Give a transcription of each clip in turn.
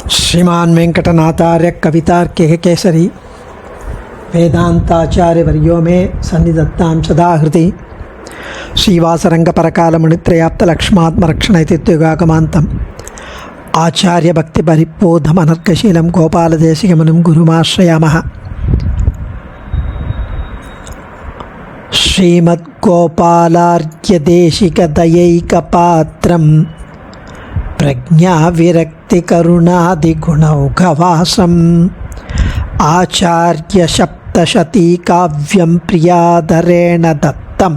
श्रीमान वेंकटनाथार्य कवितार्किक केसरी वेदांताचार्य वर्यो में सन्निधत्तां सदा हृदि श्रीवासरंग परकाल मुनित्रयाप्त लक्ष्मात्मरक्षणैतित्युगागमान्तम् आचार्य भक्ति परिपोधम अनर्कशीलं गोपालदेशिकमुनिं गुरुमाश्रयामः। श्रीमद्गोपालार्घ्यदेशिकदयैकपात्रं प्रज्ञाविरक्तिकरुणादिगुणौघवासम् आचार्यसप्तशतीकाव्यं प्रियाधरेण दत्तं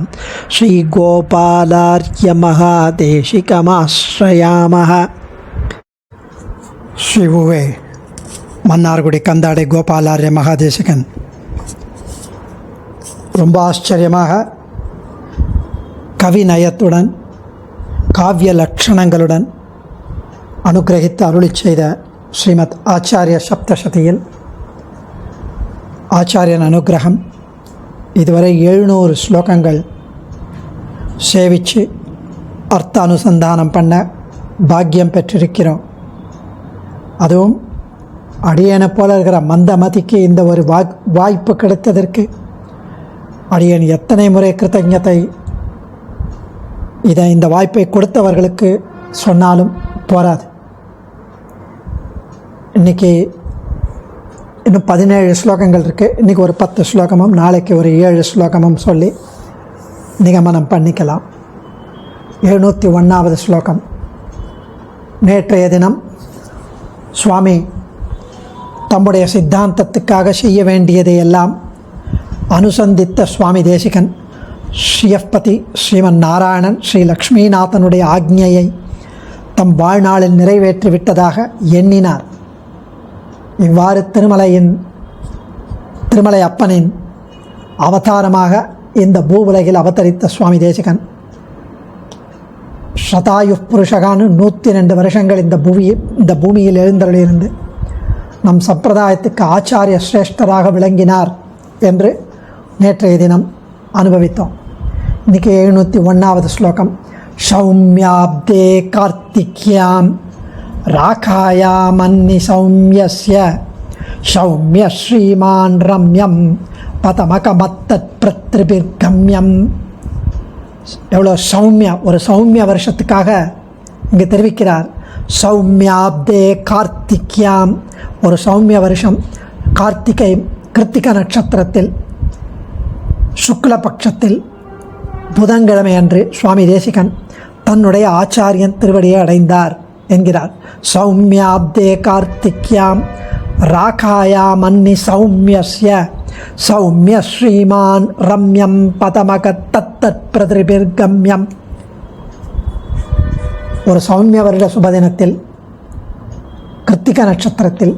श्रीगोपालार्घ्यमहादेशिकमाश्रयामः। ஸ்ரீவுவே மன்னார்குடி கந்தாடை கோபாலார்ய மகாதேசிகன் ரொம்ப ஆச்சரியமாக கவிநயத்துடன் காவிய லட்சணங்களுடன் அனுகிரகித்து அருளி செய்த ஸ்ரீமத் ஆச்சாரிய சப்தசதியில் ஆச்சாரியன் அனுகிரகம் இதுவரை 700 ஸ்லோகங்கள் சேவித்து அர்த்த அனுசந்தானம் பண்ண பாக்கியம் பெற்றிருக்கிறோம். அதுவும் அடியனை போல இருக்கிற மந்தமதிக்கு இந்த ஒரு வாய்ப்பு கிடைத்ததற்கு அடியன் எத்தனை முறை கிருத்தஞத்தை இந்த வாய்ப்பை கொடுத்தவர்களுக்கு சொன்னாலும் போராது. இன்றைக்கி இன்னும் 17 ஸ்லோகங்கள் இருக்குது. இன்றைக்கி ஒரு 10 ஸ்லோகமும் நாளைக்கு ஒரு 7 ஸ்லோகமும் சொல்லி நிகமனம் பண்ணிக்கலாம். 701வது ஸ்லோகம். நேற்றைய தினம் சுவாமி தம்முடைய சித்தாந்தத்துக்காக செய்ய வேண்டியதை எல்லாம் அனுசந்தித்த சுவாமி தேசிகன் ஸ்ரீயப்பதி ஸ்ரீமன் நாராயணன் ஸ்ரீ லக்ஷ்மிநாதனுடைய ஆக்ஞையை தம் வாழ்நாளில் நிறைவேற்றி விட்டதாக எண்ணினார். இவ்வாறு திருமலை அப்பனின் அவதாரமாக இந்த பூவுலகில் அவதரித்த சுவாமி தேசிகன் சதாயு புருஷகான்னு 102 வருஷங்கள் இந்த பூமியில் எழுந்தருளிருந்து நம் சம்பிரதாயத்துக்கு ஆச்சாரிய சிரேஷ்டராக விளங்கினார் என்று நேற்றைய தினம் அனுபவித்தோம். இன்றைக்கி 701வது ஸ்லோகம். சௌமியாப்தே கார்த்திக்யாம் ராகாயாமன்னி சௌமியஸ்ய சௌமிய ஸ்ரீமான் ரம்யம் பதமகமத்தத் பிரத்ரிபிர்கம்யம். எவ்வளோ சௌமியா, ஒரு சௌமிய வருஷத்துக்காக இங்கே தெரிவிக்கிறார். சௌமியாப்தே கார்த்திக்யாம், ஒரு சௌமிய வருஷம் கிருத்திக நட்சத்திரத்தில் சுக்லபக்ஷத்தில் புதன்கிழமை அன்று சுவாமி தேசிகன் தன்னுடைய ஆச்சாரியன் திருவடியை அடைந்தார் என்கிறார். சௌமியாப்தே கார்த்திக்யாம் ராகாயாம் அன்னி சௌமியஸ்ய சௌமிய ஸ்ரீமான் ரம்யம் பதமக தத்தத் பிரதிபிர்கம்யம். ஒரு சௌமிய வருட சுபதினத்தில் கிருத்திக நட்சத்திரத்தில்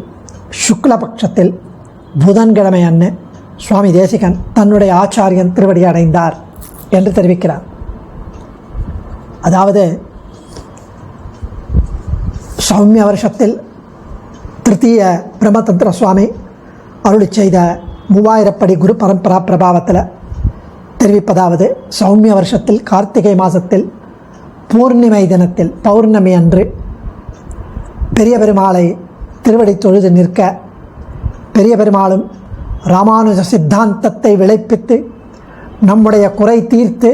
சுக்லபக்ஷத்தில் புதன்கிழமை அன்று சுவாமி தேசிகன் தன்னுடைய ஆச்சாரியன் திருவடி அடைந்தார் என்று தெரிவிக்கிறார். அதாவது சௌமிய வருஷத்தில் திருத்தீய பிரம்மதந்திர சுவாமி அருளி செய்த 3000 படி குரு பரம்பரா பிரபாவத்தில் தெரிவிப்பதாவது, சௌமிய வருஷத்தில் கார்த்திகை மாதத்தில் பூர்ணிமை தினத்தில் பௌர்ணமி அன்று பெரிய பெருமாளை திருவடி தொழுது நிற்க பெரிய பெருமாளும் ராமானுஜ சித்தாந்தத்தை விளைப்பித்து நம்முடைய குறை தீர்த்து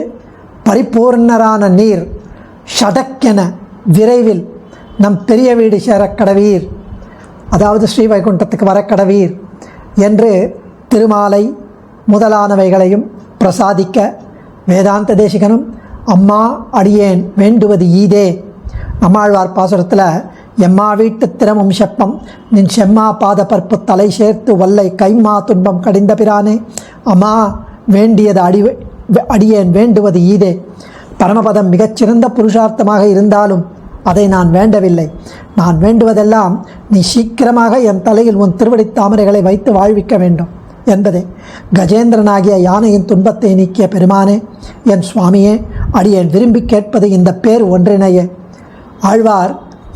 பரிபூர்ணரான நீர் ஷடக்கென விரைவில் நம் பெரிய வீடு சேரக்கடவீர், அதாவது ஸ்ரீ வைகுண்டத்துக்கு வரக்கடவீர் என்று திருமாலை முதலானவைகளையும் பிரசாதிக்க வேதாந்த தேசிகனும் அம்மா அடியேன் வேண்டுவது ஈதே, நம்மாழ்வார் பாசுரத்தில் எம்மா வீட்டு திறமும் செப்பம் நின் செம்மா பாத பற்பு தலை சேர்த்து வல்லை கைமா துன்பம் கடிந்த பிரானே, அம்மா வேண்டியது அடியேன் வேண்டுவது ஈதே. பரமபதம் மிகச்சிறந்த புருஷார்த்தமாக இருந்தாலும் அதை நான் வேண்டவில்லை. நான் வேண்டுவதெல்லாம் நீ சீக்கிரமாக என் தலையில் உன் திருவடி தாமரைகளை வைத்து வாழ்விக்க வேண்டும் என்பதே. கஜேந்திரனாகிய யானையின் துன்பத்தை நீக்கிய பெருமானே, என் சுவாமியே, அடியேன் விரும்பி கேட்பது இந்த பேர் ஒன்றினையே. ஆழ்வார்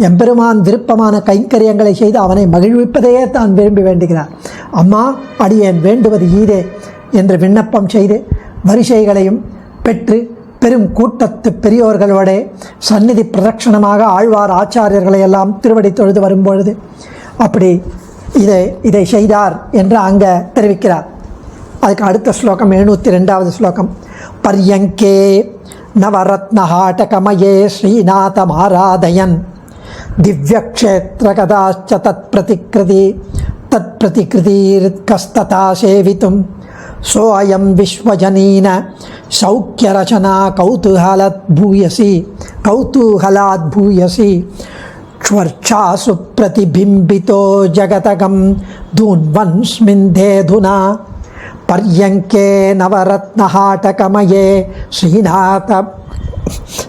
எம்பெருமான் விருப்பமான கைங்கரியங்களை செய்து அவனை மகிழ்விப்பதையே தான் விரும்பி வேண்டுகிறார். அம்மா அடியேன் வேண்டுவது ஈதே என்று விண்ணப்பம் செய்து வரிசைகளையும் பெற்று பெரும் கூட்டத்து பெரியோர்களோட சந்நிதி பிரதட்சணமாக ஆழ்வார் ஆச்சாரியர்களை எல்லாம் திருவடி தொழுது வரும்பொழுது அப்படி இதை செய்தார் என்று அங்கே தெரிவிக்கிறார். அதுக்கு அடுத்த ஸ்லோகம் 702வது ஸ்லோகம். பர்யங்கே நவரத்னஹாட்டகமயே ஸ்ரீநாதமாராதயன் திவ்யக்ஷேத்ரகதாச்ச தத்பிரதிகிருதிர்கஸ்ததா சேவித்தும் சோயம் விஸ்வஜனீன சௌக்கியரச்சனா கௌதூஹலாத் பூயசி க்ஷ்வர்ச்சாசு பிரதிபிம்பிதோ ஜகதகம் தூன்வன்ஸ்மிந்தேதுனா பர்யங்கே நவரத்னஹாட்டகமயே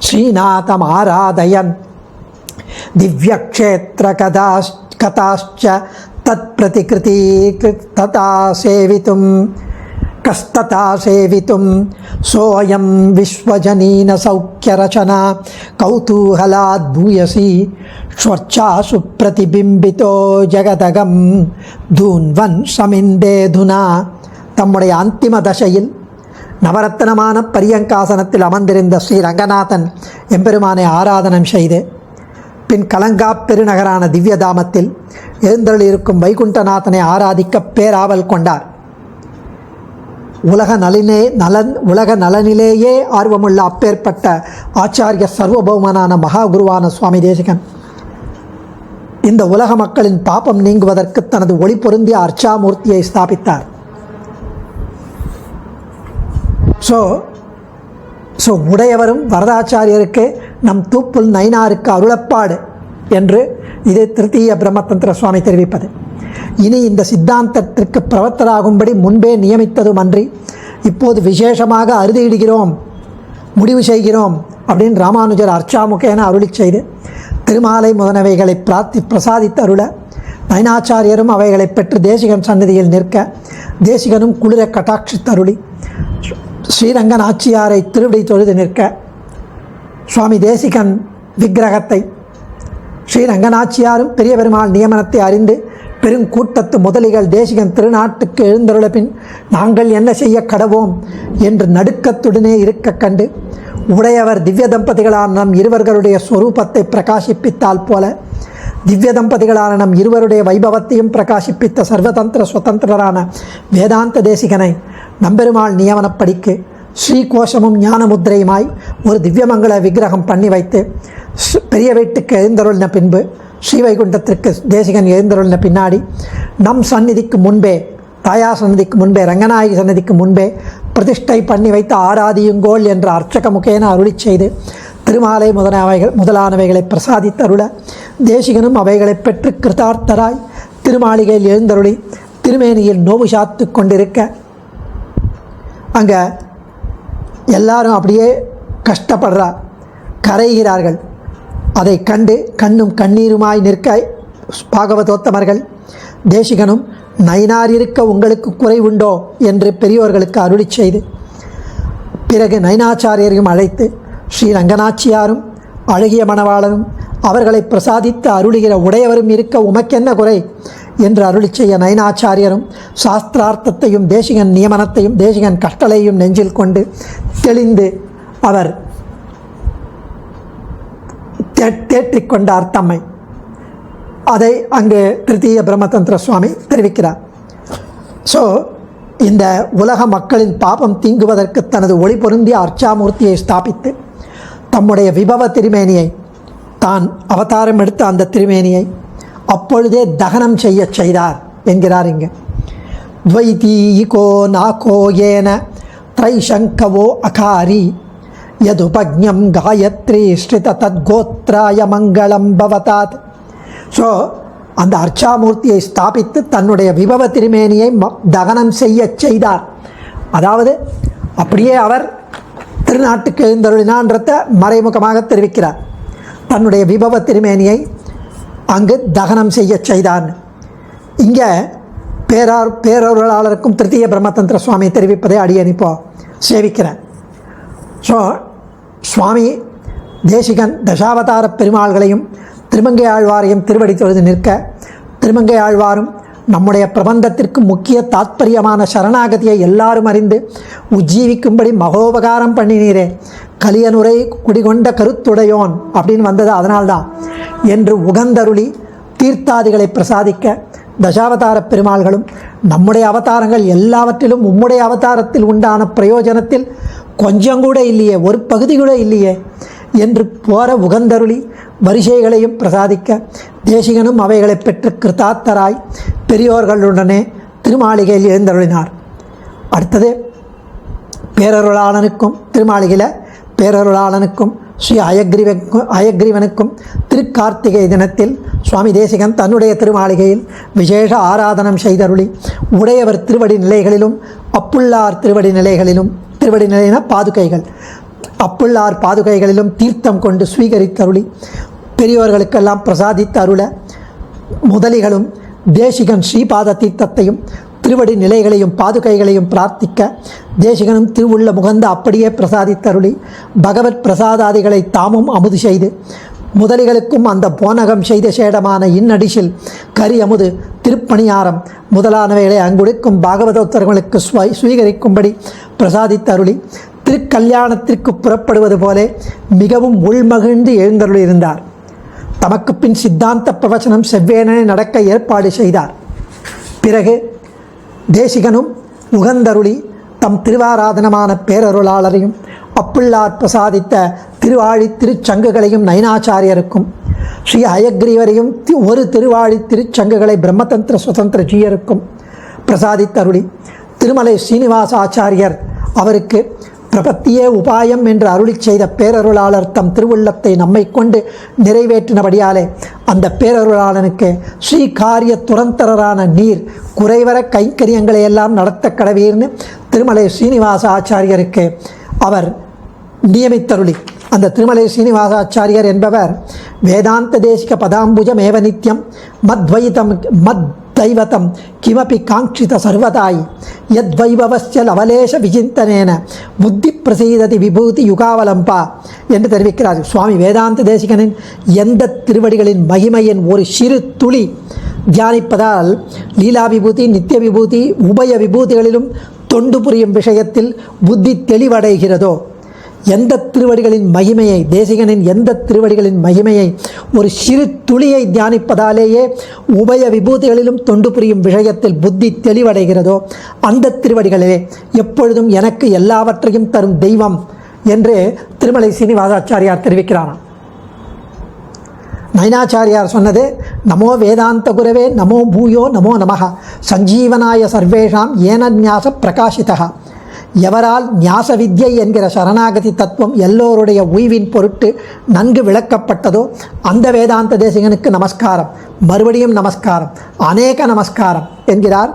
ஸ்ரீநாதமாராதயன் திவ்யக்ஷேத்ரகதாச்ச தத்பிரதிகிருதிர்கஸ்ததா சேவித்தும் சோயம் விஸ்வஜனீன சௌக்கியரச்சனா கௌதூஹலாத் பூயசி ஸ்வர்ச்சாசு பிரதிபிம்பிதோ ஜகதகம் தூன்வன் சமிந்தேதுனா. தம்முடைய அந்திம தசையில் நவரத்னமான பரியங்காசனத்தில் அமர்ந்திருந்த ஸ்ரீ ரங்கநாதன் எம்பெருமானை ஆராதனம் செய்து பின் கலங்கா பெருநகரான திவ்யதாமத்தில் எழுந்தருளிருக்கும் வைகுண்டநாதனை ஆராதிக்க பேராவல் கொண்டார். உலக நலனிலேயே ஆர்வமுள்ள அப்பேற்பட்ட ஆச்சாரிய சர்வபௌமனான மகாகுருவான சுவாமி தேசிகன் இந்த உலக மக்களின் பாபம் நீங்குவதற்கு தனது ஒளி பொருந்திய அர்ச்சாமூர்த்தியை ஸ்தாபித்தார். ஸோ உடையவரும் வரதாச்சாரியருக்கு நம் தூப்புல் நயினாருக்கு அருளப்பாடு என்று இது திருத்தீய பிரம்மதந்திர சுவாமி தெரிவிப்பது. இனி இந்த சித்தாந்தத்திற்கு பிரவர்த்தராகும்படி முன்பே நியமித்ததுமன்றி இப்போது விசேஷமாக அறுதியிடுகிறோம், முடிவு செய்கிறோம் அப்படின்னு ராமானுஜர் அர்ச்சாமுகேன அருளி செய்து திருமாலை முதனவைகளை பிரசாதித்து அருள நயனாச்சாரியரும் அவைகளை பெற்று தேசிகன் சந்நிதியில் நிற்க தேசிகனும் குளிர கட்டாட்சித்தருளி ஸ்ரீரங்கன் ஆச்சியாரை திருவிடை தொழுது நிற்க சுவாமி தேசிகன் விக்கிரகத்தை ஸ்ரீரங்கநாச்சியாரும் பெரிய பெருமாள் நியமனத்தை அறிந்து பெருங்கூட்டத்து முதலிகள் தேசிகன் திருநாட்டுக்கு எழுந்தருள பின் நாங்கள் என்ன செய்ய கடவோம் என்று நடுக்கத்துடனே இருக்க கண்டு உடையவர் திவ்ய தம்பதிகளான நம் இருவர்களுடைய ஸ்வரூபத்தை பிரகாசிப்பித்தால் போல திவ்ய தம்பதிகளான நம் இருவருடைய வைபவத்தையும் பிரகாசிப்பித்த சர்வதந்திர சுதந்திரரான வேதாந்த தேசிகனை நம்பெருமாள் நியமனப்படிக்கு ஸ்ரீகோஷமும் ஞான முத்திரையுமாய் ஒரு திவ்யமங்கள விக்கிரகம் பண்ணி வைத்து பெரிய வீட்டுக்கு எழுந்தருளின பின்பு ஸ்ரீவைகுண்டத்திற்கு தேசிகன் எழுந்தருளின பின்னாடி நம் சந்நிதிக்கு முன்பே தாயார் சன்னதிக்கு முன்பே ரங்கநாயகி சன்னதிக்கு முன்பே பிரதிஷ்டை பண்ணி வைத்து ஆராதியுங்கோள் என்ற அர்ச்சக முகேன அருளி செய்து திருமாலை முதலானவைகளை பிரசாதித்து அருள தேசிகனும் அவைகளை பெற்று கிருதார்த்தராய் திருமாளிகையில் எழுந்தருளி திருமேனியில் நோவு சாத்து கொண்டிருக்க அங்கே எல்லாரும் அப்படியே கஷ்டப்படுறார், கரைகிறார்கள். அதை கண்டு கண்ணும் கண்ணீருமாய் நிற்க பாகவதோத்தமர்கள் தேசிகனும் நயினார் இருக்க உங்களுக்கு குறைவுண்டோ என்று பெரியோர்களுக்கு அருளி செய்து பிறகு நயனாச்சாரியரையும் அழைத்து ஸ்ரீரங்கநாச்சியாரும் அழகிய மணவாளனும் அவர்களை பிரசாதித்து அருளுகிற உடையவரும் இருக்க உமக்கென்ன குறை என்று அருளி செய்ய நயனாச்சாரியரும் சாஸ்திரார்த்தத்தையும் தேசிகன் நியமனத்தையும் தேசிகன் கட்டளையும் நெஞ்சில் கொண்டு தெளிந்து அவர் தேற்றிக்கொண்டார் தம்மை. அதை அங்கு திருத்தீய பிரம்மதந்திர சுவாமி தெரிவிக்கிறார். ஸோ இந்த உலக மக்களின் பாபம் தீங்குவதற்கு தனது ஒளி பொருந்திய அர்ச்சாமூர்த்தியை ஸ்தாபித்து தம்முடைய விபவ திருமேனியை தான் அவதாரம் எடுத்த அந்த திருமேனியை அப்பொழுதே தகனம் செய்ய செய்தார் என்கிறார். இங்கே துவைதீகோ நாகோ ஏன த்ரைசங்கவோ அகாரி யதுபக்ஞம் காயத்ரி ஸ்ரித தத்கோத்ராய மங்களம் பவதாத். ஸோ அந்த அர்ச்சாமூர்த்தியை ஸ்தாபித்து தன்னுடைய விபவ திருமேனியை தகனம் செய்ய செய்தார். அதாவது அப்படியே அவர் திருநாட்டுக்கு எழுந்தருளினான்றத மறைமுகமாக தெரிவிக்கிறார். தன்னுடைய விபவ திருமேனியை அங்கு தகனம் செய்ய செய்தான். இங்கே பேரருளாளருக்கும் திருத்தீய பிரம்மதந்திர சுவாமி தெரிவிப்பதை அடியணிப்போ சேவிக்கிறேன். ஸோ சுவாமி தேசிகன் தசாவதார பெருமாள்களையும் திருமங்கை ஆழ்வாரையும் திருவடி தொழுது நிற்க திருமங்கை ஆழ்வாரும் நம்முடைய பிரபந்தத்திற்கு முக்கிய தாத்பரியமான சரணாகதியை எல்லாரும் அறிந்து உஜ்ஜீவிக்கும்படி மகோபகாரம் பண்ணினீரே, கலியனுரை குடிகொண்ட கருத்துடையோன் அப்படின்னு வந்தது அதனால்தான் என்று உகந்தருளி தீர்த்தாதிகளை பிரசாதிக்க தசாவதார பெருமாள்களும் நம்முடைய அவதாரங்கள் எல்லாவற்றிலும் உம்முடைய அவதாரத்தில் உண்டான பிரயோஜனத்தில் கொஞ்சம் கூட இல்லையே, ஒரு பகுதி கூட இல்லையே என்று போற உகந்தருளி வரிசைகளையும் பிரசாதிக்க தேசிகனும் அவைகளை பெற்று கிருதார்த்தராய் பெரியோர்களுடனே திருமாளிகையில் எழுந்தருளினார். அடுத்தது பேரருளாளனுக்கும் திருமாளிகையில் பேரருளாளனுக்கும் ஸ்ரீ அயக்ரீவனுக்கும் திருக்கார்த்திகை தினத்தில் சுவாமி தேசிகன் தன்னுடைய திருமாளிகையில் விசேஷ ஆராதனம் செய்தருளி உடையவர் திருவடி நிலைகளிலும் அப்புள்ளார் திருவடி நிலையின பாதுகைகள் அப்புள்ளார் பாதுகைகளிலும் தீர்த்தம் கொண்டு ஸ்வீகரித்தருளி பெரியோர்களுக்கெல்லாம் பிரசாதித்து அருள முதலிகளும் தேசிகன் ஸ்ரீபாத தீர்த்தத்தையும் திருவடி நிலைகளையும் பாதுகைகளையும் பிரார்த்திக்க தேசிகனும் திருவுள்ள முகந்த அப்படியே பிரசாதித்தருளி பகவத் பிரசாதாதிகளை தாமும் அமுது செய்து முதலிகளுக்கும் அந்த போனகம் செய்த சேடமான இன்னடிசில் கரி அமுது திருப்பணியாரம் முதலானவைகளை அங்குடிக்கும் பாகவதோத்தர்களுக்கு ஸ்வீகரிக்கும்படி பிரசாதித்தருளி திருக்கல்யாணத்திற்கு புறப்படுவது போலே மிகவும் உள்மகிழ்ந்து எழுந்தருளியிருந்தார். தமக்கு பின் சித்தாந்த பிரவச்சனம் செவ்வேனே நடக்க ஏற்பாடு செய்தார். பிறகு தேசிகனும் உகந்தருளி தம் திருவாராதனமான பேரருளாளரையும் அப்புள்ளார் பிரசாதித்த திருவாழி திருச்சங்குகளையும் நயனாச்சாரியருக்கும் ஸ்ரீ அயக்ரீவரையும் ஒரு திருவாழி திருச்சங்குகளை பிரம்மதந்திர சுதந்திர ஜீயருக்கும் பிரசாதித்தருளி திருமலை ஸ்ரீனிவாச ஆச்சாரியர் அவருக்கு பிரபத்தியே உபாயம் என்று அருளி செய்த பேரருளாளர் தம் திருவுள்ளத்தை நம்மை கொண்டு நிறைவேற்றினபடியாலே அந்த பேரருளாளனுக்கு ஸ்ரீகாரிய துரந்தரரான நீர் குறைவர கைங்கரியங்களை எல்லாம் நடத்த கடவீர்னு திருமலை ஸ்ரீனிவாச ஆச்சாரியருக்கு அவர் நியமித்தருளி அந்த திருமலை ஸ்ரீனிவாசாச்சாரியர் என்பவர் வேதாந்த தேசிக பதாம்புஜம் ஏவ நித்யம் மத்வைவதம் கிமபி காங்கித சர்வதாய் யத்வைபவஸ்ய லவலேஷ விசிந்தனேன புத்தி பிரசீததி விபூதி யுகாவலம்பா என்று தெரிவிக்கிறார். சுவாமி வேதாந்த தேசிகனின் எந்த திருவடிகளின் மகிமையின் ஒரு சிறு துளி தியானிப்பதால் லீலா விபூதி நித்திய விபூதி உபய விபூதிகளிலும் தொண்டு புரியும் விஷயத்தில் புத்தி தெளிவடைகிறதோ, எந்த திருவடிகளின் மகிமையை தேசிகனின் எந்த திருவடிகளின் மகிமையை ஒரு சிறு துளியை தியானிப்பதாலேயே உபய விபூதிகளிலும் தொண்டு புரியும் விஷயத்தில் புத்தி தெளிவடைகிறதோ அந்த திருவடிகளிலே எப்பொழுதும் எனக்கு எல்லாவற்றையும் தரும் தெய்வம் என்று திருமலை சீனிவாசாச்சாரியார் தெரிவிக்கிறாராம். நயனாச்சாரியார் சொன்னது நமோ வேதாந்த குரவே நமோ பூயோ நமோ நமஹ சஞ்சீவனாய சர்வேஷாம் ஏன ஞாச பிரகாசிதா. எவரால் ஞாச வித்யை என்கிற சரணாகதி தத்துவம் எல்லோருடைய உய்வின் பொருட்டு நன்கு விளக்கப்பட்டதோ அந்த வேதாந்த தேசிகனுக்கு நமஸ்காரம், மறுபடியும் நமஸ்காரம், அநேக நமஸ்காரம் என்கிறார்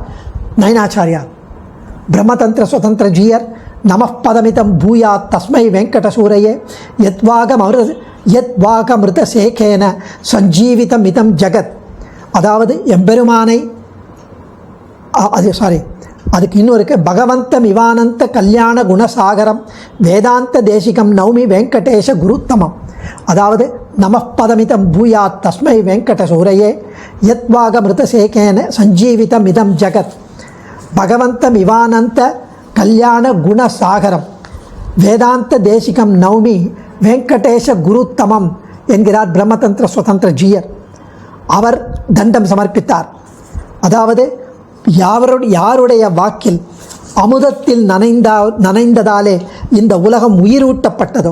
நயனாச்சாரியார். பிரம்மதந்திர சுதந்திர ஜீயர் நமப்பதமிதம் பூயா தஸ்மை வெங்கடசூரையே யத்வாகமிருத சேகேன சஞ்சீவிதம் இதம் ஜகத். அதாவது எம்பெருமானை அதுக்கு இன்னொருக்கு பகவந்தம் இவானந்த கல்யாண குணசாகரம் வேதாந்த தேசிகம் நௌமி வெங்கடேஷ குருத்தமம். அதாவது நமப்பதமிதம் பூயா தஸ்மை வெங்கடசூரையே யத்வாகமிருத சேகேன சஞ்சீவிதம் இதம் ஜகத். பகவந்தம் இவானந்த கல்யாண குணசாகரம் வேதாந்த தேசிகம் நௌமி வெங்கடேஷ குருத்தமம் என்கிறார் பிரம்மதந்திர சுதந்திர ஜீயர். அவர் தண்டம் சமர்ப்பித்தார். அதாவது யாருடைய வாக்கில் அமுதத்தில் நனைந்ததாலே இந்த உலகம் உயிரூட்டப்பட்டதோ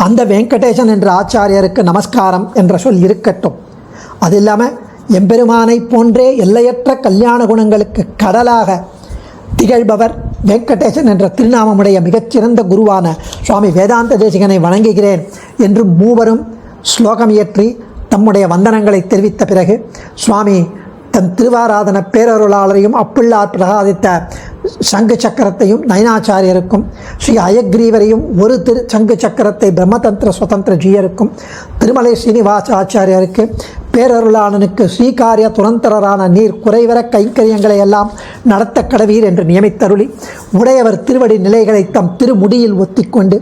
அந்த வெங்கடேசன் என்ற ஆச்சாரியருக்கு நமஸ்காரம் என்ற சொல் இருக்கட்டும். அது இல்லாமல் எம்பெருமானை போன்றே எல்லையற்ற கல்யாண குணங்களுக்கு கடலாக திகழ்பவர் வெங்கடேசன் என்ற திருநாமமுடைய மிகச்சிறந்த குருவான சுவாமி வேதாந்த தேசிகனை வணங்குகிறேன் என்று மூவரும் ஸ்லோகம் இயற்றி தம்முடைய வந்தனங்களை தெரிவித்த பிறகு சுவாமி தன் திருவாராதன பேரருளாளரையும் அப்புள்ளார் பிரசாதித்த சங்கு சக்கரத்தையும் நயனாச்சாரியருக்கும், ஸ்ரீ அயக்ரீவரையும் ஒரு சங்கு சக்கரத்தை பிரம்மதந்திர சுதந்திர ஜீயருக்கும், திருமலை ஸ்ரீனிவாச ஆச்சாரியருக்கு, பேரருளாளனுக்கு ஸ்ரீகாரிய துரந்தரரான நீர் குறைவர கைங்கரியங்களை எல்லாம் நடத்த கடவீர் என்று நியமித்தருளி, உடையவர் திருவடி நிலைகளை தம் திருமுடியில் ஒத்திக்கொண்டு,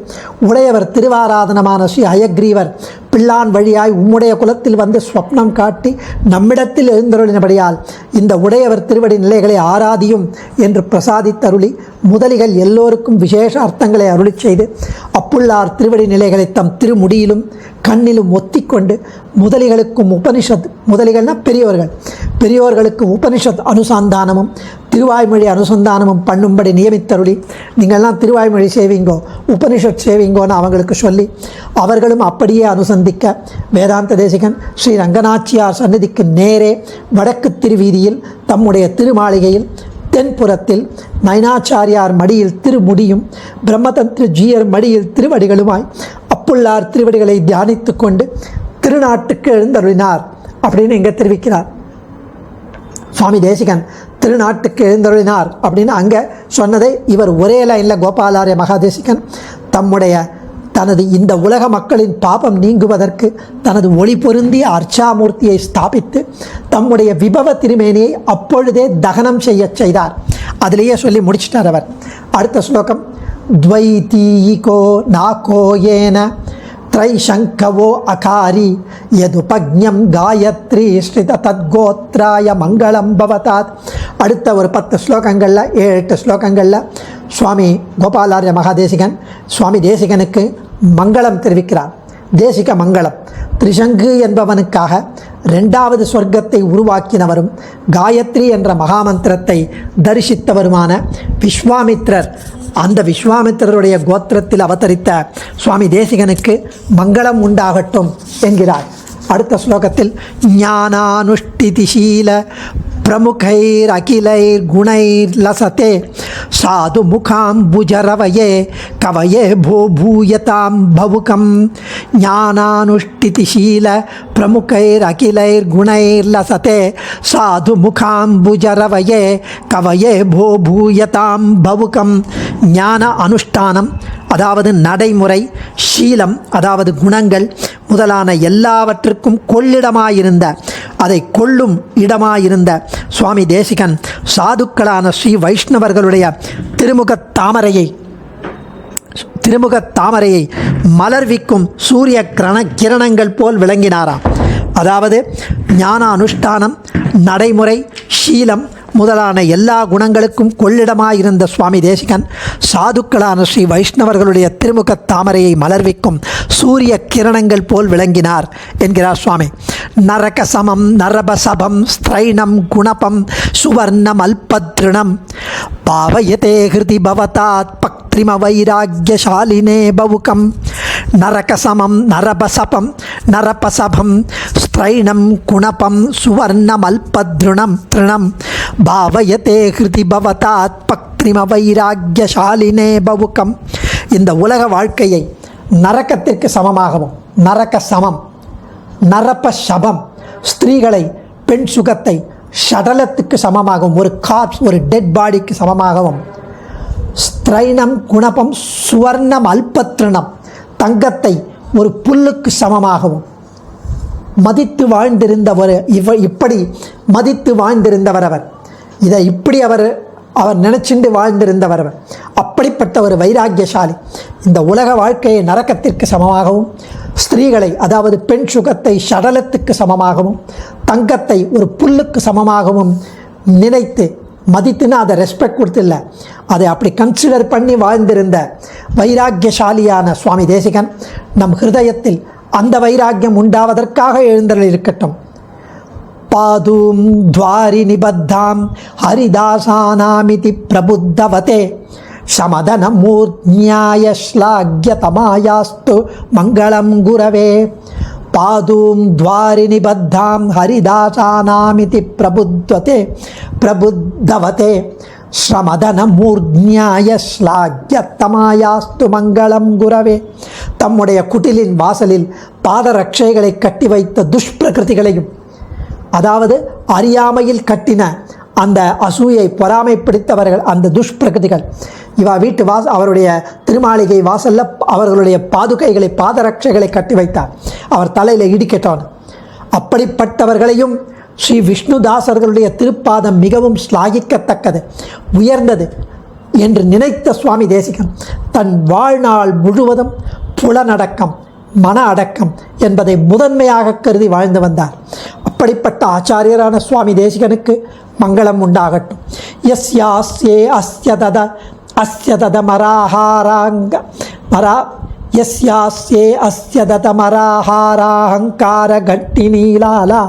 உடையவர் திருவாராதனமான ஸ்ரீ அயக்ரீவர் பிள்ளான் வழியாய் உம்முடைய குலத்தில் வந்து ஸ்வப்னம் காட்டி நம்மிடத்தில் எழுந்தருளினபடியால் இந்த உடையவர் திருவடி நிலைகளை ஆராதியும் என்று பிரசாதித்தருளி, முதலிகள் எல்லோருக்கும் விசேஷ அர்த்தங்களை அருளி செய்து, அப்புள்ளார் திருவடி நிலைகளை தம் திருமுடியிலும் கண்ணிலும் ஒத்திக்கொண்டு, முதலிகளுக்கும் உபனிஷத், முதலிகள்னா பெரியோர்களுக்கு உபனிஷத் அனுசந்தானமும் திருவாய்மொழி அனுசந்தானமும் பண்ணும்படி நியமித்தருளி, நீங்கள்லாம் திருவாய்மொழி சேவிங்கோ உபனிஷத் சேவிங்கோன்னு அவங்களுக்கு சொல்லி, அவர்களும் அப்படியே அனுசந்திக்க வேதாந்த தேசிகன் ஸ்ரீ ரங்கநாச்சியார் சந்நிதிக்கு நேரே வடக்கு திருவீதியில் தம்முடைய திருமாளிகையில் தென்புறத்தில் நயனாச்சாரியார் மடியில் திருமுடியும் பிரம்மதந்திர ஜீயர் மடியில் திருவடிகளுமாய் அப்புள்ளார் திருவடிகளை தியானித்து கொண்டு திருநாட்டுக்கு எழுந்தருளினார் அப்படின்னு இங்கே தெரிவிக்கிறார். சுவாமி தேசிகன் திருநாட்டுக்கு எழுந்தருளினார் அப்படின்னு அங்கே சொன்னதை இவர் ஒரே லைனில் கோபாலாரிய மகாதேசிகன் தனது இந்த உலக மக்களின் பாபம் நீங்குவதற்கு தனது ஒளி பொருந்திய அர்ச்சாமூர்த்தியை ஸ்தாபித்து தம்முடைய விபவ திருமேனியை அப்பொழுதே தகனம் செய்தார். அதிலேயே சொல்லி முடிச்சிட்டார் அவர். அடுத்த ஸ்லோகம், துவைதீகோ நாகோ ஏன த்ரைசங்கவோ அகாரி யதுபக்ஞம் காயத்ரி ஸ்ரித தத்கோத்ராய மங்களம் பவதாத். அடுத்த ஒரு 10 ஸ்லோகங்களில் 7-8 ஸ்லோகங்களில் சுவாமி கோபாலாரிய மகாதேசிகன் சுவாமி தேசிகனுக்கு மங்களம் தெரிவிக்கிறார். தேசிக மங்களம். திரிசங்கு என்பவனுக்காக 2வது சொர்க்கத்தை உருவாக்கினவரும் காயத்ரி என்ற மகாமந்திரத்தை தரிசித்தவருமான விஸ்வாமித்ரர், அந்த விஸ்வாமித்திரருடைய கோத்திரத்தில் அவதரித்த சுவாமி தேசிகனுக்கு மங்களம் உண்டாகட்டும் என்கிறார். அடுத்த ஸ்லோகத்தில், ஞானானுஷ்டிதிசீல பிரமுகைர் அகிலைர் குணைர் லசதே சாது முகாம்புஜரவயே கவயே போ பூயதாம் பவுகம். ஞானானுஷ்டிதிசீல பிரமுகைர் அகிலைர் குணைர் லசதே சாது முகாம்புஜரவயே கவயே போ பூயதாம் பவுகம். ஞான அனுஷ்டானம் அதாவது நடைமுறை, சீலம் அதாவது குணங்கள் முதலான எல்லாவற்றுக்கும் கொள்ளிடமாயிருந்த, அதை கொள்ளும் இடமாயிருந்த சுவாமி தேசிகன் சாதுக்களான ஸ்ரீ வைஷ்ணவர்களுடைய திருமுகத் தாமரையை மலர்விக்கும் சூரிய கிரணங்கள் போல் விளங்கினாராம். அதாவது ஞான அனுஷ்டானம், நடைமுறை, சீலம் முதலான எல்லா குணங்களுக்கும் கொள்ளிடமாயிருந்த சுவாமி தேசிகன் சாதுக்களான ஸ்ரீ வைஷ்ணவர்களுடைய திருமுகத் தாமரையை மலர்விக்கும் சூரிய கிரணங்கள் போல் விளங்கினார் என்கிறார் சுவாமி. நரகசமம் நரபசபம் ஸ்திரைணம் குணபம் சுவர்ணம் அல்பத்ருணம் பாவயதே ஹிருதி பவதாத் பக்திம வைராக்யசாலினே பவுகம். நரகசமம் நரபசபம் நரபசபம் ஸ்திரைணம் குணபம் சுவர்ணம் அல்பத்ருணம் திருணம் பாவயதே ஹிருதி பவதாத் பக்திம வைராக்யசாலினே பவுகம். இந்த உலக வாழ்க்கையை நரக்கத்திற்கு சமமாகவும், நரக சமம், நரப சபம் ஸ்திரீகளை, பெண் சுகத்தை ஷடலத்துக்கு சமமாகவும், ஒரு கார்ப்ஸ், ஒரு டெட் பாடிக்கு சமமாகவும், ஸ்திரைணம் குணபம் சுவர்ணம் அல்பத்ருணம் தங்கத்தை ஒரு புல்லுக்கு சமமாகவும் மதித்து வாழ்ந்திருந்தவர். இப்படி மதித்து வாழ்ந்திருந்தவர் அவர். இதை இப்படி அவர் நினைச்சுண்டு வாழ்ந்திருந்தவர் அவர். அப்படிப்பட்ட ஒரு வைராக்கியசாலி. இந்த உலக வாழ்க்கையை நரக்கத்திற்கு சமமாகவும், ஸ்திரீகளை அதாவது பெண் சுகத்தை சடலத்துக்கு சமமாகவும், தங்கத்தை ஒரு புல்லுக்கு சமமாகவும் நினைத்து மதித்துன்னு அதை ரெஸ்பெக்ட் கொடுத்தில்ல, அதை அப்படி கன்சிடர் பண்ணி வாழ்ந்திருந்த வைராக்கியசாலியான சுவாமி தேசிகன் நம் ஹிருதயத்தில் அந்த வைராக்கியம் உண்டாவதற்காக எழுந்தருள் இருக்கட்டும். பாதூம் துவாரி நிபத்தாம் ஹரிதாசானாமிதி பிரபுத்தவதே சமதனமூர்ஞாய ஸ்லாக்யதமாயாஸ்து மங்களம் குரவே. பாதூம் துவாரி நிபத்தாம் ஹரிதாசானாமிதி பிரபுத்தவதே ஸ்ரமதனமூர்ஞாய ஸ்லாக்யதமாயாஸ்து மங்களம் குரவே. தம்முடைய குட்டிலின் வாசலில் பாதரட்சைகளை கட்டி வைத்த துஷ்பிரகிருதிகளையும், அதாவது அறியாமையில் கட்டின அந்த அசூயை பொறாமை பிடித்தவர்கள், அந்த துஷ்பிரகிருதிகள் இவா வீட்டு அவருடைய திருமாளிகை வாசல்ல அவர்களுடைய பாதுகைகளை பாதரட்சைகளை கட்டி வைத்தார். அவர் தலையில் இடிக்கட்டான். அப்படிப்பட்டவர்களையும் ஸ்ரீ விஷ்ணுதாசர்களுடைய திருப்பாதம் மிகவும் ஸ்லாகிக்கத்தக்கது, உயர்ந்தது என்று நினைத்த சுவாமி தேசிகன் தன் வாழ்நாள் முழுவதும் புலனடக்கம், மன அடக்கம் என்பதை முதன்மையாக கருதி வாழ்ந்து வந்தார். அப்படிப்பட்ட ஆச்சாரியரான சுவாமி தேசிகனுக்கு மங்களம் உண்டாகட்டும். யஸ்யாஸ்யே அஸ்யதத மராஹாராங்க மரா யஸ்யாஸ்யே அஸ்யதத மராஹாராஹங்கார கட்டி நீலாலா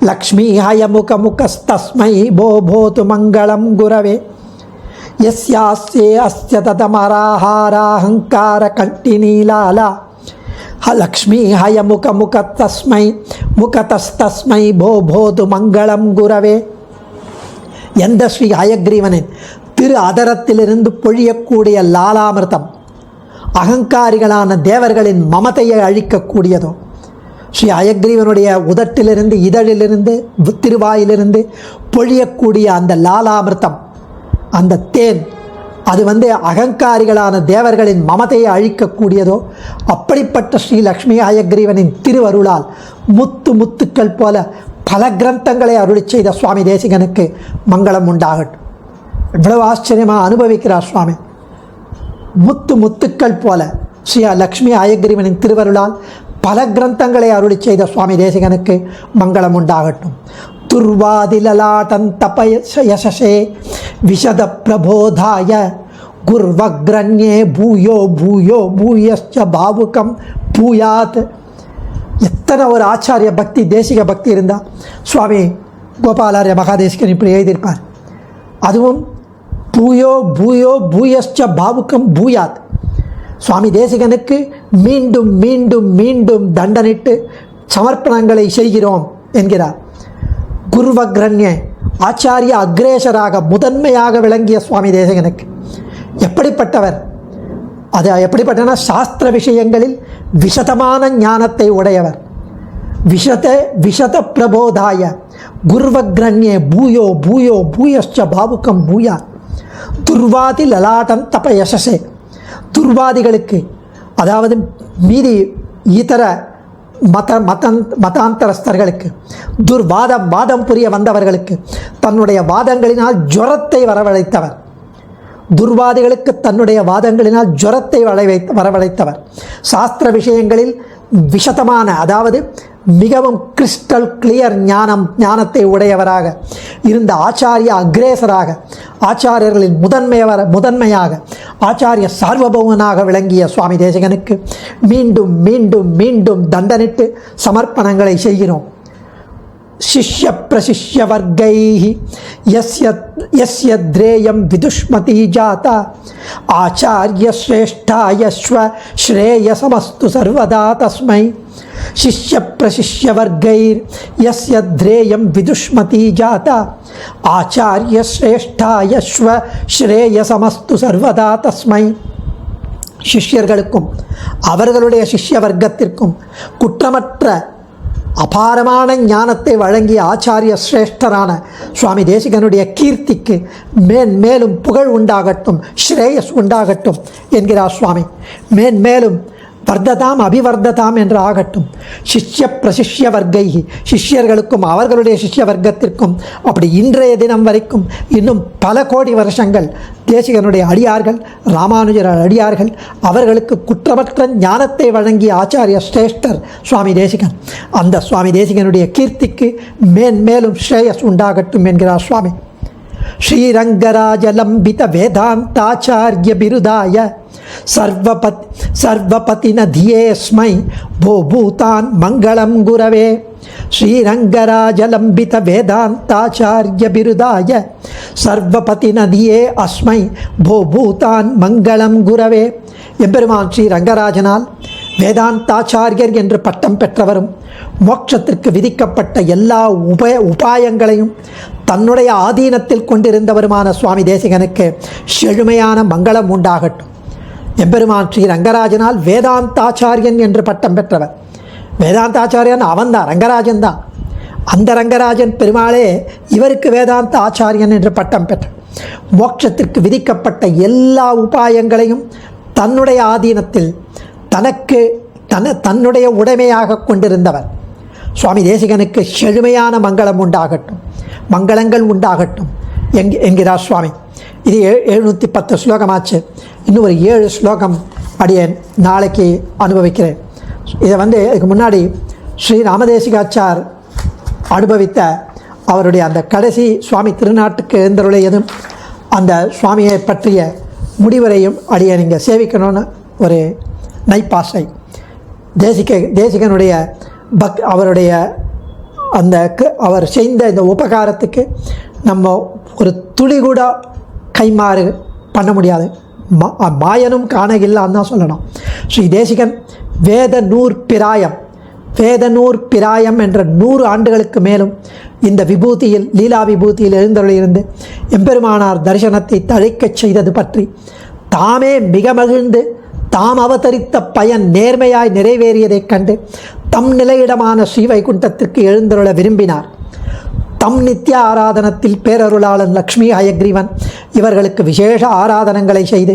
லக்ஷ்மீ ஹயமுகமுகஸ்தஸ்மை போபோது மங்களம் குரவே. யஸ்யாஸ்யே அஸ்யதத மராஹாராஹங்கார கட்டி நீலாலா லக்ஷ்மீ ஹயமுகமுகத்தஸ்மை முகதஸ்தஸ்மை போபோது மங்களம் குரவே. எந்த ஸ்ரீ ஹயக்ரீவனின் திரு அதரத்திலிருந்து பொழியக்கூடிய லாலாமிர்தம் அகங்காரிகளான தேவர்களின் மமதையை அழிக்கக்கூடியதோ, ஸ்ரீ ஹயக்ரீவனுடைய உதட்டிலிருந்து இதழிலிருந்து திருவாயிலிருந்து பொழியக்கூடிய அந்த லாலாமிர்தம், அந்த தேன், அது அகங்காரிகளான தேவர்களின் மமதையை அழிக்கக்கூடியதோ, அப்படிப்பட்ட ஸ்ரீ லக்ஷ்மி ஹயக்ரீவனின் திருவருளால் முத்துக்கள் போல பல கிரந்தங்களை அருளி செய்த சுவாமி தேசிகனுக்கு மங்களம் உண்டாகட்டும். இவ்வளவு ஆச்சரியமாக அனுபவிக்கிறார் சுவாமி. முத்துக்கள் போல ஸ்ரீ லக்ஷ்மி ஹயக்ரீவனின் திருவருளால் பல கிரந்தங்களை அருளி செய்த சுவாமி தேசிகனுக்கு மங்களம் உண்டாகட்டும். துர்வாதிலலாட்டம் தபயசே விஷத பிரபோதாய குர்வக்ரண்யே பூயோ பூயோ பூயஸ்ச பாவுகம் பூயாத். எத்தனை ஒரு ஆச்சாரிய பக்தி, தேசிக பக்தி இருந்தால் சுவாமி கோபாலாரிய மகாதேசிகன் இப்படி எழுதியிருப்பார். அதுவும் பூயோ பூயோ பூயஸ்ச பாவுகம் பூயாத். சுவாமி தேசிகனுக்கு மீண்டும் மீண்டும் மீண்டும் தண்டனிட்டு சமர்ப்பணங்களை செய்கிறோம் என்கிறார். குருவக்ரண்ய ஆச்சாரிய அக்ரேசராக முதன்மையாக விளங்கிய சுவாமி தேசிகனுக்கு எப்படிப்பட்டவர், அது எப்படிப்பட்டனா சாஸ்திர விஷயங்களில் விஷதமான ஞானத்தை உடையவர். விஷத பிரபோதாய குர்வக்ரண்யே பூயோ பூயோ பூயஸ்ச பாவுகம் பூயா. துர்வாதி லலாட்டம் தபயசே. துர்வாதிகளுக்கு, அதாவது மீதி இதர மதாந்தரஸ்தர்களுக்கு, வாதம் புரிய வந்தவர்களுக்கு தன்னுடைய வாதங்களினால் ஜுரத்தை வரவழைத்தவர். துர்வாதிகளுக்கு தன்னுடைய வாதங்களினால் ஜுரத்தை வரவழைத்தவர். சாஸ்திர விஷயங்களில் விஷதமான, அதாவது மிகவும் கிறிஸ்டல் கிளியர் ஞானத்தை உடையவராக இருந்த ஆச்சாரிய அக்ரேசராக, ஆச்சாரியர்களின் முதன்மையாக ஆச்சாரிய சார்வபௌமனாக விளங்கிய சுவாமி தேசிகனுக்கு மீண்டும் மீண்டும் மீண்டும் தண்டனிட்டு சமர்ப்பணங்களை செய்கிறோம். शिष्य प्रशिष्य वर्गैः यस्य द्रेयं विदुष्मती जाता आचार्य श्रेष्ठाय श्रेयसमस्तु सर्वदा तस्मै. शिष्य प्रशिष्य वर्गैर् यस्य द्रेयं विदुष्मती जाता आचार्य श्रेष्ठाय श्रेयसमस्तु सर्वदा तस्मै. சிஷ்யர்களுக்கும் அவர்களுடைய சிஷ்ய வர்க்கத்திற்கும் குற்றமற்ற அபாரமான ஞானத்தை வழங்கிய ஆச்சாரிய சிரேஷ்டரான சுவாமி தேசிகனுடைய கீர்த்திக்கு மேன்மேலும் புகழ் உண்டாகட்டும், ஸ்ரேயஸ் உண்டாகட்டும் என்கிறார் சுவாமி. மேன்மேலும் வர்த்ததாம் அபிவர்த்ததாம் என்று ஆகட்டும். சிஷ்ய பிரசிஷ்ய வர்க்கை, சிஷ்யர்களுக்கும் அவர்களுடைய சிஷ்ய வர்க்கத்திற்கும் அப்படி இன்றைய தினம் வரைக்கும் இன்னும் பல கோடி வருஷங்கள் தேசிகனுடைய அடியார்கள், ராமானுஜர் அடியார்கள், அவர்களுக்கு குற்றமற்ற ஞானத்தை வழங்கிய ஆச்சாரிய சிரேஷ்டர் சுவாமி தேசிகன். அந்த சுவாமி தேசிகனுடைய கீர்த்திக்கு மேன்மேலும் ஸ்ரேயஸ் உண்டாகட்டும் என்கிறார் சுவாமி. ஸ்ரீரங்கராஜலம்பித வேதாந்தாச்சாரிய பிருதாய सर्वपति नधियेस्मै भो भूतान मंगलम गुरवे. श्रीरंगराजलंबित वेदांताचार्य बिरुदाय सर्वपति नदिये अस्मै भो भूतान मंगलम गुरवे. எம்பெருமான் ஸ்ரீ ரங்கராஜனால் வேதாந்தாச்சாரியர் என்று பட்டம் பெற்றவரும் மோட்சத்திற்கு விதிக்கப்பட்ட எல்லா உபாயங்களையும் தன்னுடைய ஆதீனத்தில் கொண்டிருந்தவருமான சுவாமி தேசிகனுக்கு செழுமையான மங்களம் உண்டாகட்டும். எம்பெருமான் ஸ்ரீ ரங்கராஜனால் வேதாந்தாச்சாரியன் என்று பட்டம் பெற்றவர். வேதாந்தாச்சாரியன் அவன்தான், ரங்கராஜன் தான். அந்த ரங்கராஜன் பெருமாளே இவருக்கு வேதாந்த ஆச்சாரியன் என்று பட்டம் பெற்றார். மோட்சத்திற்கு விதிக்கப்பட்ட எல்லா உபாயங்களையும் தன்னுடைய ஆதீனத்தில் தன்னுடைய உடைமையாக கொண்டிருந்தவர். சுவாமி தேசிகனுக்கு செழுமையான மங்களங்கள் உண்டாகட்டும் என்கிறார் சுவாமி. இது 710 ஸ்லோகமாச்சு. இன்னும் ஒரு 7 ஸ்லோகம் அடியேன் நாளைக்கு அனுபவிக்கிறேன். இதை இதுக்கு முன்னாடி ஸ்ரீ ராமதேசிகாச்சார் அனுபவித்த அவருடைய அந்த கடைசி சுவாமி திருநாட்டுக்கு எழுந்தருளையதும் அந்த சுவாமியை பற்றிய முடிவுரையும் அடியேன் இங்கே சேவிக்கணும்னு ஒரு நைப்பாசை. தேசிகனுடைய அவருடைய அவர் செய்த இந்த உபகாரத்துக்கு நம்ம ஒரு துளி கூட கைமாறு பண்ண முடியாது. மாயனும் காண இல்லான்னு தான் சொல்லணும். ஸ்ரீ தேசிகன் வேதநூர் பிராயம் என்ற 100 ஆண்டுகளுக்கு மேலும் இந்த விபூதியில் லீலா விபூதியில் எழுந்தருளியிருந்து எம்பெருமானார் தரிசனத்தை தழைக்கச் செய்தது பற்றி தாமே மிக மகிழ்ந்து தாம் அவதரித்த பயன் நேர்மையாய் நிறைவேறியதைக் கண்டு தம் நிலையிடமான ஸ்ரீவைகுண்டத்திற்கு எழுந்தருள விரும்பினார். தம் நித்திய ஆராதனத்தில் பேரருளாளன் லக்ஷ்மி ஹயக்ரீவன் இவர்களுக்கு விசேஷ ஆராதனங்களை செய்து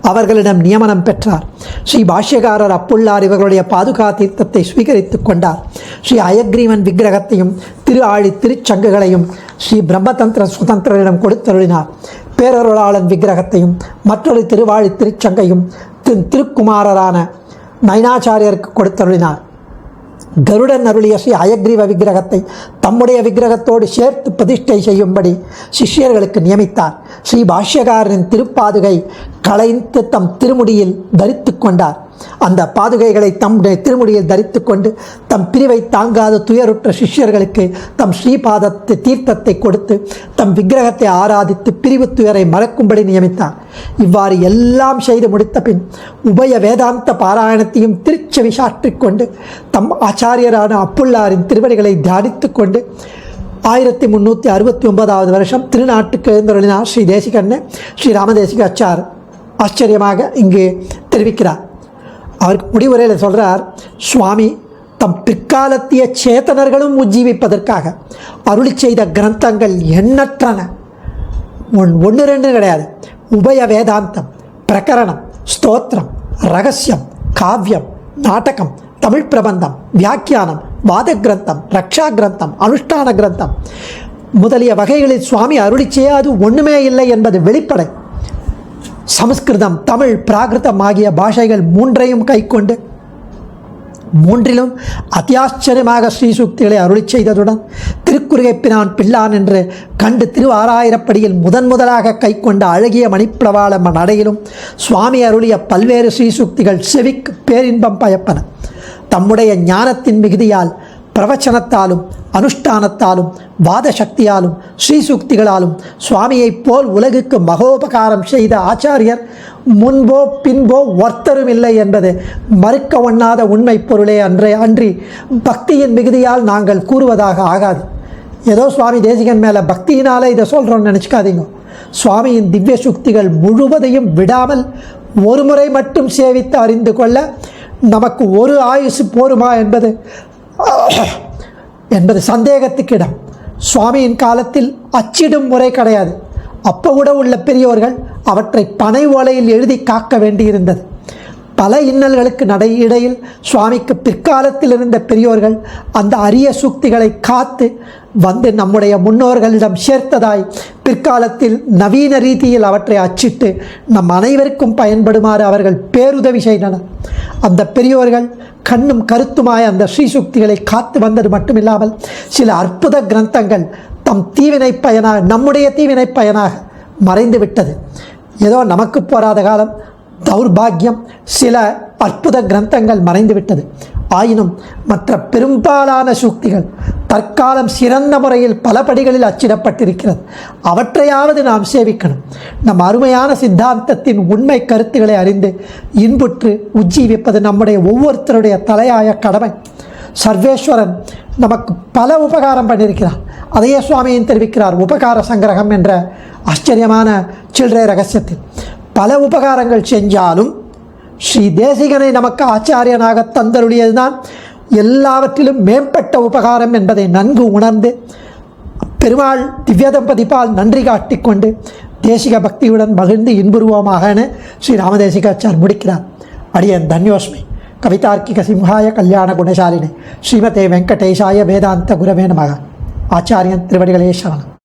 அவர்களிடம் நியமனம் பெற்றார். ஸ்ரீ பாஷ்யகாரர் அப்புள்ளார் இவர்களுடைய பாதுகா தீர்த்தத்தை ஸ்வீகரித்து கொண்டார். ஸ்ரீ ஹயக்ரீவன் விக்கிரகத்தையும் திருச்சங்குகளையும் ஸ்ரீ பிரம்மதந்திர சுதந்திரரிடம் கொடுத்தருளினார். பேரருளாளன் விக்கிரகத்தையும் மற்றொரு திருச்சங்கையும் திருக்குமாரரான நயனாச்சாரியருக்கு கொடுத்தருளினார். கருடன் அருளிய ஸ்ரீ ஹயக்ரீவ விக்கிரகத்தை தம்முடைய விக்கிரகத்தோடு சேர்த்து பிரதிஷ்டை செய்யும்படி சிஷ்யர்களுக்கு நியமித்தார். ஸ்ரீ பாஷ்யகாரரின் திருப்பாதுகை களைந்து தம் திருமுடியில் தரித்து கொண்டார். அந்த பாதுகைகளை தம்முடைய திருமுடியில் தரித்து கொண்டு தம் பிரிவை தாங்காத துயருற்ற சிஷ்யர்களுக்கு தம் ஸ்ரீபாதத்தை தீர்த்தத்தை கொடுத்து தம் விக்கிரகத்தை ஆராதித்து பிரிவு துயரை மறக்கும்படி நியமித்தார். இவ்வாறு எல்லாம் செய்து முடித்த பின் உபய வேதாந்த பாராயணத்தையும் திருச்செவி சாற்றிக் கொண்டு தம் ஆச்சாரியரான அப்புள்ளாரின் திருவடிகளை தியானித்து கொண்டு 1369 வருஷம் திருநாட்டுக்கு எழுந்தருளினார் ஸ்ரீ தேசிகன்னு ஸ்ரீ ராமதேசிகாச்சார் ஆச்சரியமாக இங்கு தெரிவிக்கிறார். அவருக்கு முடிவுரையில் சொல்கிறார், சுவாமி தம் பிற்காலத்திய சேத்தனர்களும் உஜ்ஜீவிப்பதற்காக அருளி செய்த கிரந்தங்கள் எண்ணற்றன. 1-2 கிடையாது. உபய வேதாந்தம், பிரகரணம், ஸ்தோத்திரம், ரகசியம், காவியம், நாடகம், தமிழ் பிரபந்தம், வியாக்கியானம், வாத கிரந்தம், ரக்ஷா கிரந்தம், அனுஷ்டான கிரந்தம் முதலிய வகைகளில் சுவாமி அருளி செய்யாது ஒன்றுமே இல்லை என்பது வெளிப்படை. சமஸ்கிருதம், தமிழ், பிராகிருதம் ஆகிய பாஷைகள் 3ஐயும் கைக்கொண்டு 3லும் அத்தியாச்சரியமாக ஸ்ரீசூக்திகளை அருளி செய்ததுடன் திருக்குறுகைப்பினான் பிள்ளான் என்று கண்டு திருவாராயிரப்படியில் முதலாக கைக்கொண்ட அழகிய மணிப்பிரவாள நடையிலும் சுவாமி அருளிய பல்வேறு ஸ்ரீசூக்திகள் செவிக்கு பேரின்பம் பயப்பன. தம்முடைய ஞானத்தின் மிகுதியால் பிரவச்சனத்தாலும் அனுஷ்டானத்தாலும் வாத சக்தியாலும் ஸ்ரீசூக்திகளாலும் சுவாமியைப் போல் உலகுக்கு மகோபகாரம் செய்த ஆச்சாரியர் முன்போ பின்போ ஒருத்தரும் இல்லை என்பது மறுக்க ஒண்ணாத உண்மை பொருளே அன்றி பக்தியின் மிகுதியால் நாங்கள் கூறுவதாக ஆகாது. ஏதோ சுவாமி தேசிகன் மேலே பக்தியினாலே இதை சொல்கிறோன்னு நினச்சிக்காதீங்க. சுவாமியின் திவ்ய சுக்திகள் முழுவதையும் விடாமல் ஒரு முறை மட்டும் சேவித்து அறிந்து கொள்ள நமக்கு ஒரு ஆயுசு போருமா என்பது சந்தேகத்துக்கிடம். சுவாமியின் காலத்தில் அச்சிடும் முறை கிடையாது. அப்போ கூட உள்ள பெரியோர்கள் அவற்றை பனை ஓலையில் எழுதி காக்க வேண்டியிருந்தது. பல இன்னல்களுக்கு இடையில் சுவாமிக்கு பிற்காலத்தில் இருந்த பெரியோர்கள் அந்த அரிய சூக்திகளை காத்து வந்து நம்முடைய முன்னோர்களிடம் சேர்த்ததாய் பிற்காலத்தில் நவீன ரீதியில் அவற்றை அச்சிட்டு நம் அனைவருக்கும் பயன்படுமாறு அவர்கள் பேருதவி செய்தனர். அந்த பெரியோர்கள் கண்ணும் கருத்துமாய் அந்த ஸ்ரீசூக்திகளை காத்து வந்தது மட்டுமில்லாமல் சில அற்புத கிரந்தங்கள் நம்முடைய தீவினை பயனாக மறைந்து விட்டது. ஏதோ நமக்கு போராத காலம் தௌர்பாகியம் சில அற்புத கிரந்தங்கள் மறைந்துவிட்டது. ஆயினும் மற்ற பெரும்பாலான சூக்திகள் தற்காலம் சிறந்த முறையில் பல படிகளில் அச்சிடப்பட்டிருக்கிறது. அவற்றையாவது நாம் சேவிக்கணும். நம் அருமையான சித்தாந்தத்தின் உண்மை கருத்துக்களை அறிந்து இன்புற்று உஜ்ஜீவிப்பது நம்முடைய ஒவ்வொருத்தருடைய தலையாய கடமை. சர்வேஸ்வரன் நமக்கு பல உபகாரம் பண்ணியிருக்கிறார். அதையே சுவாமியின் தெரிவிக்கிறார் உபகார சங்கிரகம் என்ற ஆச்சரியமான சில்லறை ரகசியத்தில். பல உபகாரங்கள் செஞ்சாலும் ஸ்ரீ தேசிகனை நமக்கு ஆச்சாரியனாக தந்தருளியதுதான் எல்லாவற்றிலும் மேம்பட்ட உபகாரம் என்பதை நன்கு உணர்ந்து பெருமாள் திவ்ய தம்பதிப்பால் நன்றி காட்டிக்கொண்டு தேசிக பக்தியுடன் மகிழ்ந்து இன்புருவமாகனு ஸ்ரீ ராமதேசிகாச்சார் முடிக்கிறார். அடியன் தன்யோஸ்மி. கவிதார்க்கிக சிம்ஹாய கல்யாண குணசாலினி ஸ்ரீமதே வெங்கடேஷாய வேதாந்த குரவே நமக. ஆச்சாரியன் திருவடிகளே சரணம்.